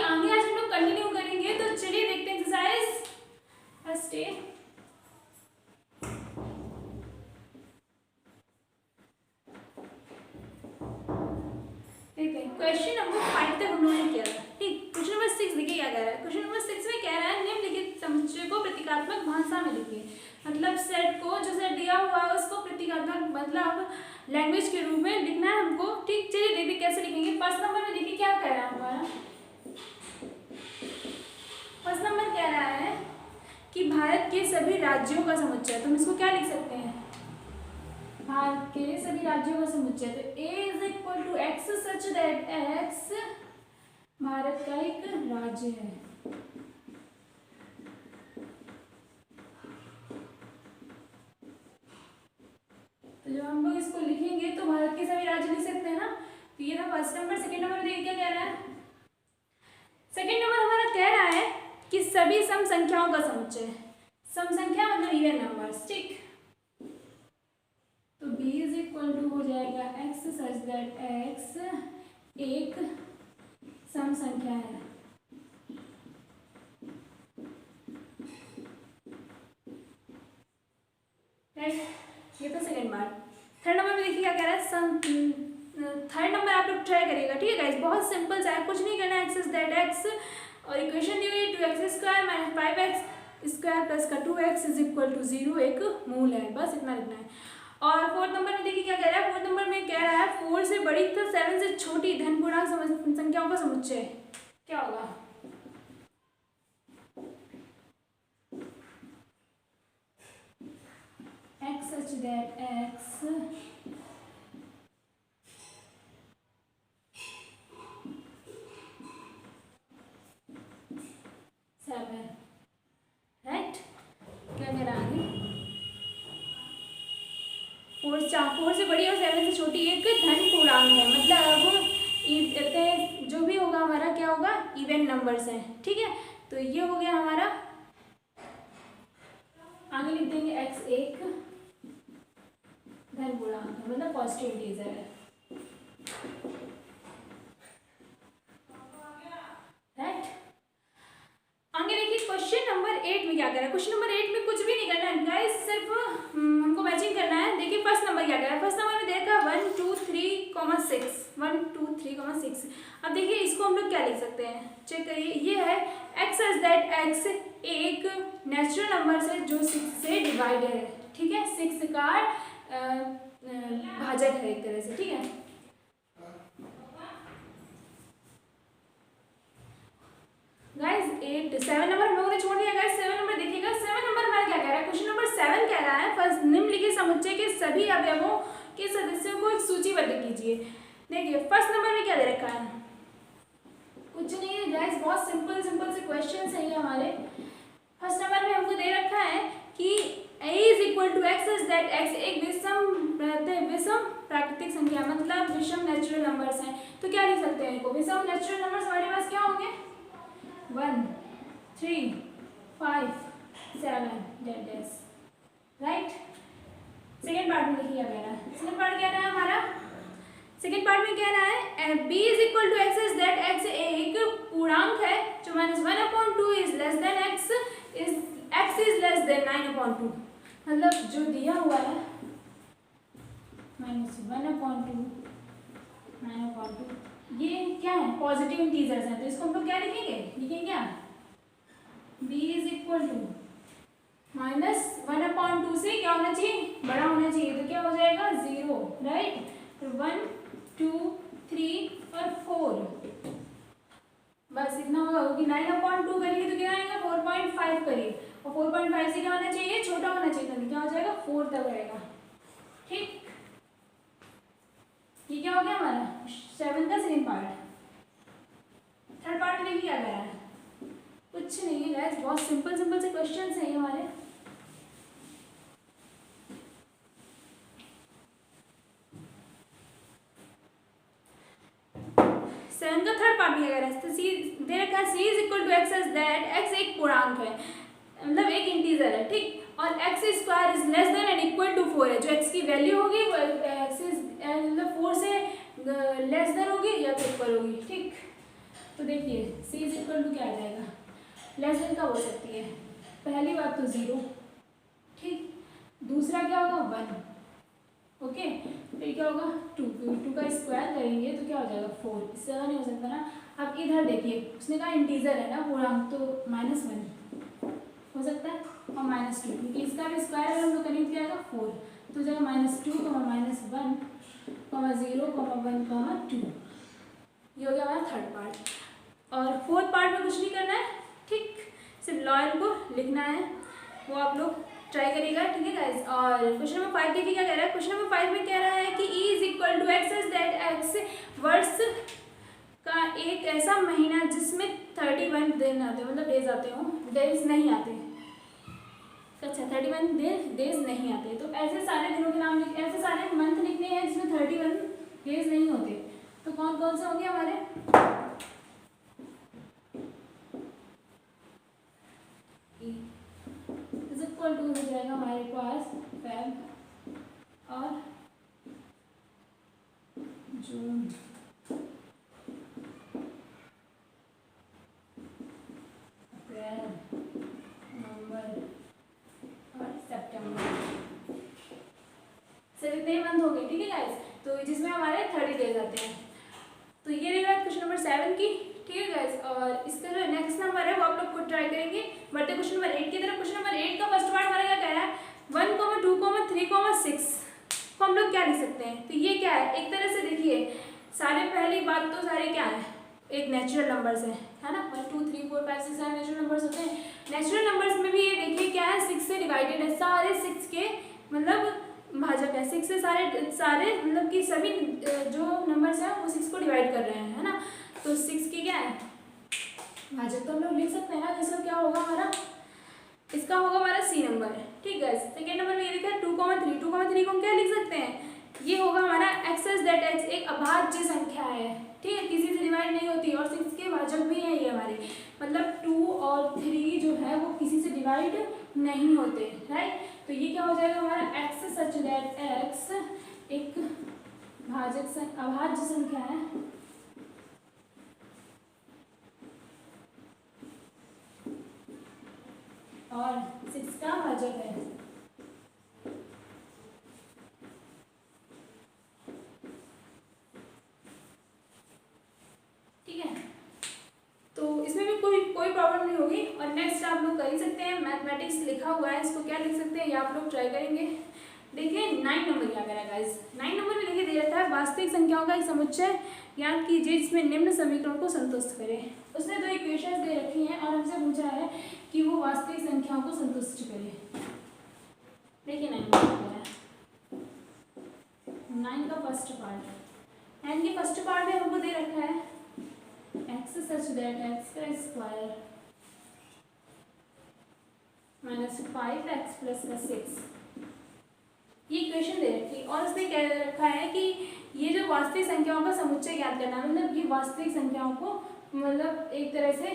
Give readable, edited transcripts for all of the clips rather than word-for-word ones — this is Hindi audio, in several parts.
आगे आज हम लोग कंटिन्यू करेंगे। तो चलिए देखते हैं exercise first day. Question number 5 तक हम लोगों ने किया था, ठीक। क्वेश्चन नंबर 6 देखिए क्या कह रहा है। क्वेश्चन नंबर 6 में कह रहा है निम्नलिखित समुच्चय को प्रतीकात्मक भाषा में लिखिए। मतलब सेट को जो सेट दिया हुआ है उसको प्रतीकात्मक मतलब लैंग्वेज के रूप में लिखना है हमको, ठीक। चलिए देखिए कैसे लिखेंगे। फर्स्ट नंबर में देखिए क्या कह रहा है हमारा। फर्स्ट नंबर कह रहा है कि भारत के सभी राज्यों का समुच्चय। तो हम इसको क्या लिख सकते हैं, भारत के सभी राज्यों का समुच्चय। तो A is equal to x such that x Bharat का एक राज्य है। तो जब हम लोग इसको लिखेंगे तो भारत के सभी राज्य लिख सकते हैं ना। तो ये था फर्स्ट नंबर। सेकंड नंबर देखिए क्या कह रहा है। सेकंड नंबर हमारा कह रहा है कि सभी सम संख्याओं का समुच्चय। सम संख्या मतलब इवन नंबर्स, ठीक। तो b इज इक्वल टू हो जाएगा x सच दैट x एक सम संख्या है। राइट, ये तो सेकंड बार। थर्ड नंबर में देखिए क्या कह रहा है। थर्ड नंबर आप लोग ट्राई करिएगा, ठीक है गाइस। बहुत सिंपल सा है, कुछ नहीं करना है। x सच दैट x और इक्वेशन दी हुई 2x² माइनस 5x² प्लस का 2x इज इक्वल टू 0 एक मूल है, बस इतना लिखना है। और फोर्थ नंबर में देखिए क्या कह रहा है। फोर्थ नंबर में कह रहा है 4 से बड़ी तथा 7 से छोटी धन पूर्णांक संख्याओं का समुच्चय क्या होगा। x such that x 7, right. क्या कह रहा है, 4 से बड़ी और 7 से छोटी एक धन पूर्णांक है। मतलब जो भी होगा हमारा क्या होगा, इवन नंबर्स हैं, ठीक है। तो ये हो गया हमारा। आगे लिख देंगे x एक धन पूर्णांक है, मतलब पॉजिटिव इंटीजर है, राइट। आगे देखिए क्वेश्चन नंबर 8 में क्या कह रहा है। क्वेश्चन नंबर 8 में कुछ भी नहीं करना है गाइस, सिर्फ हमको मैचिंग करना है। देखिए फर्स्ट नंबर क्या कह रहा है। फर्स्ट नंबर में देखा 1 2 3,6 1 2 3,6। अब देखिए इसको हम लोग क्या लिख सकते हैं, चेक करिए। ये है x सच दैट x एक नेचुरल नंबर से जो 6 से डिवाइडेड है, ठीक है। 6 का भाजक है एक तरह से, ठीक है। गाइस 7 नंबर हम लोगों ने छोड़ दिया। गाइस 7 नंबर देखिएगा। 7 नंबर हमारा क्या कह रहा है। क्वेश्चन नंबर 7 कह रहा है फर्स्ट निम्नलिखित समुच्चय के सभी अवयवों के सदस्यों को एक सूचीबद्ध कीजिए। देखिए फर्स्ट नंबर में क्या दे रखा है, कुछ नहीं है गाइस, बहुत सिंपल से क्वेश्चन है ये हमारे। फर्स्ट नंबर में हमको दे रखा है कि a is equal to x such that x एक विषम प्राकृतिक संख्या, मतलब विषम नेचुरल नंबर्स हैं। तो क्या लिख सकते हैं इनको, विषम नेचुरल नंबर्स हमारे पास क्या होंगे, 1 3 5 7 डेस, राइट। सेकेंड पार्ट में देखिए क्या कह रहा है। सेकेंड पार्ट कह रहा है हमारा, सेकेंड पार्ट में कह रहा है b is equal to x is that x एक पूर्णांक है जो -1/2 is less than x is less than 9/2। मतलब जो दिया हुआ है -1/2 9/2, ये क्या है, पॉजिटिव इंटीजर्स हैं। तो इसको हम लोग क्या लिखेंगे क्या, b इज इक्वल टू -1/2 से क्या होना चाहिए, बड़ा होना चाहिए। तो क्या हो जाएगा 0, राइट। तो 1 2 3 और 4, बस इतना होगा। कि 9/2 करेंगे तो क्या आएगा 4.5 करिए, और 4.5 से क्या होना चाहिए, छोटा होना चाहिए। तो क्या हो जाएगा 4 तक रहेगा, ठीक। ये क्या हो गया हमारा 7 का सेकेंड पार्ट। थर्ड पार्ट में देखिए क्या कह रहा है, कुछ नहीं है गाइस, बहुत सिंपल से क्वेश्चंस हैं हमारे। सेवन का थर्ड पार्ट में क्या कह रहा है, तो सी दे रखा है c is equal to x as that x एक पूर्णांक है, मतलब एक इंटीजर है, ठीक। और x square is less than and equal to 4 है। जो x की वैल्यू होगी वो x इज मतलब 4 से लेस देन होगी या तो इक्वल होगी, ठीक। तो देखिए c इज इक्वल टू क्या आ जाएगा, लेस देन कब हो सकती है, पहली बात तो 0, ठीक, दूसरा क्या होगा 1, ओके, फिर क्या होगा 2, 2 का स्क्वायर करेंगे तो क्या हो जाएगा 4, इससे ज़्यादा नहीं हो सकता ना। अब इधर देखिए उसने कहा इंटीजर है ना पूर्णांक, तो -1 हो सकता है और -2, क्योंकि इसका भी स्क्वायर अगर हम लोग करेंगे क्या आएगा 4, तो हो जाएगा -2, -1, -0, 1, 2, ये हो गया हमारा थर्ड पार्ट। और फोर्थ पार्ट में कुछ नहीं करना है, ठीक, सिर्फ लॉयर को लिखना है, वो आप लोग ट्राई करिएगा, ठीक है गाइस। और क्वेश्चन नंबर 5 देखिए क्या कह रहा है। क्वेश्चन नंबर 5 में कह रहा है कि E is equal to x is that x वर्ष का एक ऐसा महीना जिसमें 31 दिन आते, मतलब डेज आते हो, डेज नहीं आते, अच्छा 31 डेज नहीं आते, तो ऐसे सारे दिनों के नाम लिख, ऐसे सारे मंथ लिखने हैं जिसमें 31 डेज नहीं होते, तो कौन कौन से होंगे हमारे, इज इक्वल टू हो जाएगा हमारे पास फेब और जून, अप्रैल, नवंबर और सितंबर, सिर्फ इतने मंथ हो गए, ठीक है गाइस, तो जिसमें हमारे 30 डेज आते हैं। तो ये रहेगा क्वेश्चन नंबर 7 की, ठीक है गाइस। और इसका जो नेक्स्ट नंबर है वो आप लोग खुद ट्राई करेंगे। बढ़ते क्वेश्चन नंबर 8 की तरफ। क्वेश्चन नंबर 8 का फर्स्ट पार्ट हमारा क्या कह रहा है, 1, 2, 3, 6 को हम लोग क्या लिख सकते हैं, तो ये क्या है, एक तरह से देखिए सारे, पहली बात तो सारे क्या है, एक नेचुरल नंबर्स है ना, 1, 2, 3, 4, 5, 6 सारे नेचुरल नंबर्स होते हैं। नेचुरल नंबर्स में भी ये देखिए क्या है, 6 से डिवाइडेड है, सारे 6 के मतलब भाजक है, 6 से सारे मतलब कि सभी जो नंबर्स हैं वो 6 को डिवाइड कर रहे हैं, है ना, तो 6 की क्या है भाजक, तो हम लोग लिख सकते हैं ना, जैसे क्या होगा हमारा, इसका होगा हमारा सी नंबर, ठीक है। सेकेंड नंबर में ये देखा 2, 3, 2, 3 को हम क्या लिख सकते हैं, ये होगा हमारा एक्स इज दैट एक्स एक अभाज्य संख्या है, ठीक है, किसी से डिवाइड नहीं होती, और 6 के भाजक भी है ये हमारे, मतलब 2 और 3 जो है वो किसी से डिवाइड नहीं होते, राइट। तो ये क्या हो जाएगा हमारा एक्स सच दैट एक्स एक अभाज्य संख्या है, और 6 का भाजक है, ठीक है। तो इसमें भी कोई प्रॉब्लम नहीं होगी। और नेक्स्ट आप लोग कर ही सकते हैं, मैथमेटिक्स लिखा हुआ है, इसको क्या लिख सकते हैं ये आप लोग ट्राई करेंगे। देखिए 9 नंबर क्या करा गाइस, 9 नंबर में देखिए दे रखा है वास्तविक संख्याओं का एक समुच्चय याद कीजिए जिसमें निम्न समीकरण को संतुष्ट करे। उसने 2 इक्वेशंस दे रखी हैं और हमसे पूछा है कि वो वास्तविक संख्याओं को संतुष्ट करे। देखिए 9 का फर्स्ट पार्ट, 9 के फर्स्ट पार्ट में हमको दे रखा है एक्स सच दैट एक्स का स्क्वायर -5x + 6, ये इक्वेशन दे रखी है। और उसने कह रखा है कि ये जो वास्तविक संख्याओं का समुच्चय ज्ञात करना है, मतलब ये वास्तविक संख्याओं को मतलब एक तरह से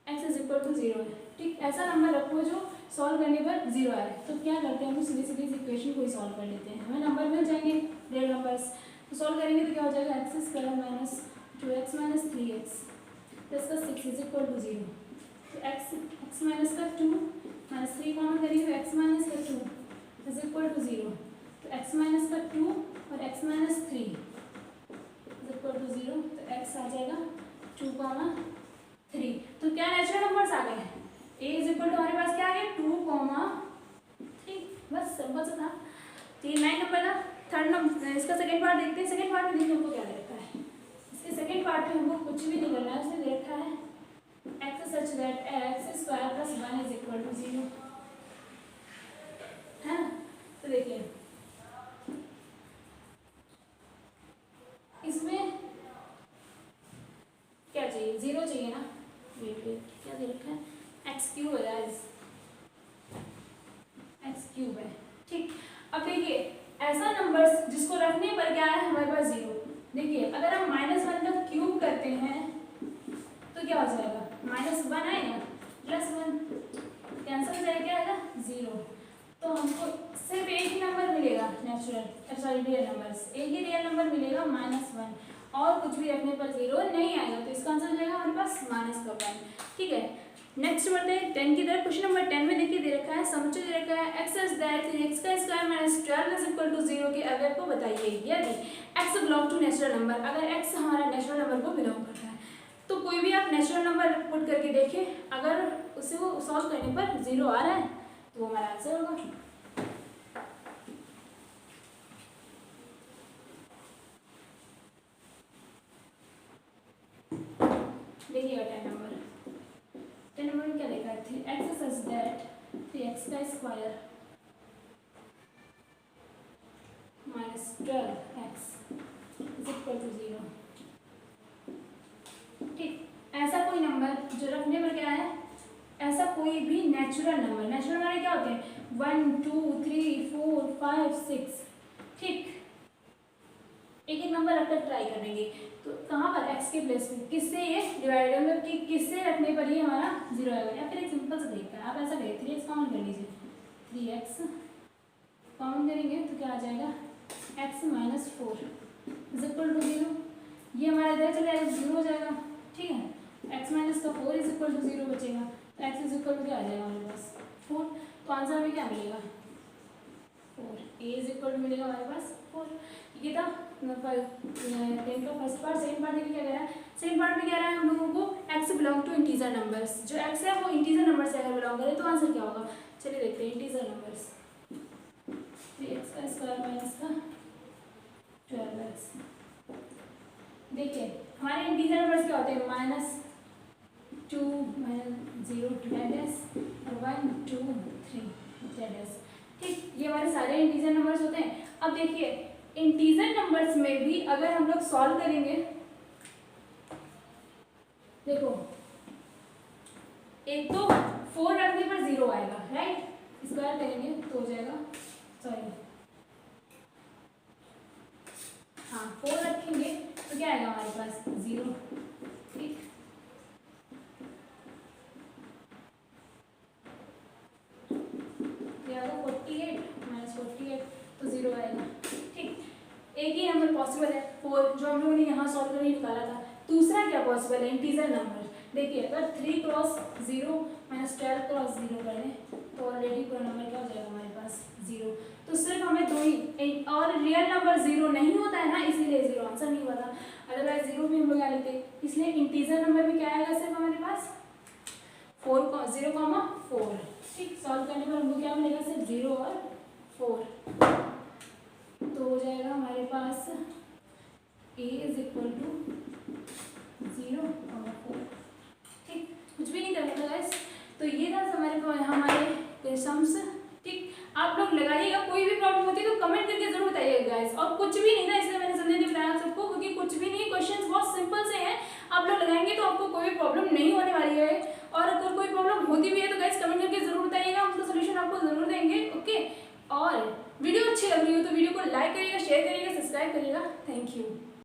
x = 0 है, ठीक, ऐसा नंबर रखो जो सॉल्व करने पर 0 आए। तो क्या करते हैं हम सीधे सीधे इस इक्वेशन को ही सॉल्व कर लेते हैं, हमें नंबर मिल जाएंगे रियल नंबर्स, तो सॉल्व करेंगे तो क्या हो जाएगा x² - 2x - 3x + 6 = 0। तो x का 2 - 3 कॉमन करेंगे तो x - का 2 = 0। तो x - का 2 और x - 3 = 0, तो x आ जाएगा 2, 3। तो क्या नेचुरल नंबर्स आ गए, a = हमारे पास क्या आ गया 2, 3, बस सिंपल सा था। तो ये 9 नंबर था। थर्ड नंबर इसका सेकंड पार्ट देखते हैं। सेकंड पार्ट में देखिए हमको क्या दे रखा है, इसके सेकंड पार्ट में हमको कुछ भी नहीं करना है, उसने दे रखा है x सच दैट x² + 1 = 0, है ना। तो देखिए इसमें क्या चाहिए, 0 चाहिए ना, वेट क्या दे रखा है x³ है, x³ है, ठीक। अब देखिए ऐसा नंबर जिसको रखने पर क्या है हमारे पास 0। देखिए अगर हम -1 का क्यूब करते हैं तो क्या हो जाएगा, -1 आएगा +1 कैंसिल हो जाएगा, क्या आएगा 0। तो हमको सिर्फ एक ही नंबर मिलेगा रियल नंबर्स, एक ही रियल नंबर मिलेगा -1, और कुछ भी रखने पर 0 नहीं आएगा, तो इसका आंसर हो जाएगा हमारे पास -1। ठीक है, नेक्स्ट बढ़ते हैं 10 की तरफ। क्वेश्चन नंबर 10 में देखिए दे रखा है, समुच्चय दे रखा है x is that 3x² - 12 is equal to 0 के अवयव को बताइए। यदि x belong to natural number, अगर x हमारा नेचुरल नंबर को बिलोंग करता है, तो कोई भी आप नेचुरल नंबर पुट करके देखिए, अगर उसे वो सॉल्व करने पर 0 आ रहा है तो वो हमारा आंसर होगा। देखिएगा 10 नंबर में क्या लिखा है, 3x is that 3x² - 12x is equal to 0। ठीक, ऐसा कोई नंबर जो रखने पर क्या है, ऐसा कोई भी नेचुरल नंबर, नेचुरल नंबर क्या होते हैं 1 2 3 4 5 6। ठीक, एक एक नंबर रखकर ट्राई करेंगे, तो कहाँ पर x के प्लेस में किससे ये डिवाइड, मतलब कि किससे रखने पर ही हमारा 0 आएगा। या फिर एक सिंपल सा तरीका है, आप ऐसा करिए 3x कॉमन कर लीजिए, 3x कॉमन करेंगे तो क्या आ जाएगा x - 4 इज इक्वल टू 0। ये हमारा इधर चले जाएगा 0 हो जाएगा। ठीक है, x - 4 इज इक्वल टू 0 बचेगा, तो x इज इक्वल टू क्या आ जाएगा हमारे पास 4। तो आंसर में क्या मिलेगा 4, a इज इक्वल टू मिलेगा हमारे पास 4। ये था 10 का फर्स्ट पार्ट। सेकंड पार्ट देखिए क्या कह रहा है, सेकंड पार्ट में कह रहा है हम लोगों को x belong to integer numbers, जो x है वो इंटीजर नंबर से अगर बिलोंग करे तो आंसर क्या होगा। चलिए देखते हैं इंटीजर नंबर्स, 3x² - 12x। देखिए हमारे इंटीजर नंबर्स क्या होते हैं, -2 -0 z और 1 2 3 z। ठीक, ये हमारे सारे इंटीजर नंबर्स होते हैं। अब देखिए इंटीजर नंबर्स में भी अगर हम लोग सॉल्व करेंगे, देखो एक तो 4 रखने पर 0 आएगा, राइट, स्क्वायर करेंगे तो हो जाएगा, सॉरी हाँ 4 रखेंगे तो क्या आएगा हमारे पास 0। ठीक, क्या आएगा 48 - 48 तो 0 आएगा। ठीक, एक ही नंबर पॉसिबल है 4, जो हम लोगों ने यहाँ सॉल्व करके निकाला था। दूसरा क्या पॉसिबल है, इंटीजर नंबर। देखिए अगर 3 क्रॉस 0 - 12 क्रॉस 0 करें तो ऑलरेडी पूरा नंबर क्या हो जाएगा हमारे पास 0। तो सिर्फ हमें दो ही, और रियल नंबर 0 नहीं होता है ना, इसीलिए 0 आंसर नहीं हुआ था, अदरवाइज 0 भी हम लोग आ लेते। इसलिए इंटीजर नंबर में क्या आएगा सिर्फ हमारे पास 0,4। ठीक, सॉल्व करने पर हमको क्या मिलेगा सिर्फ 0 और 4, तो हो जाएगा हमारे पास a इज इक्वल टू 0 और 4। ठीक, कुछ भी नहीं करना था गाइस। तो ये था हमारे सम्स। ठीक, आप लोग लगाइएगा, कोई भी प्रॉब्लम होती है तो कमेंट करके जरूर बताइएगा गाइस। और कुछ भी नहीं था इसलिए मैंने समझने के बताया सबको, क्योंकि कुछ भी नहीं, क्वेश्चंस बहुत सिंपल से हैं, आप लोग लगाएंगे तो आपको कोई भी प्रॉब्लम नहीं होने वाली है। और अगर कोई प्रॉब्लम होती भी है तो गाइस कमेंट करके जरूर बताइएगा, हम उसका सोल्यूशन आपको जरूर देंगे। ओके, और वीडियो अच्छी लग रही हो तो वीडियो को लाइक करिएगा, शेयर करिएगा, सब्सक्राइब करिएगा। Thank you.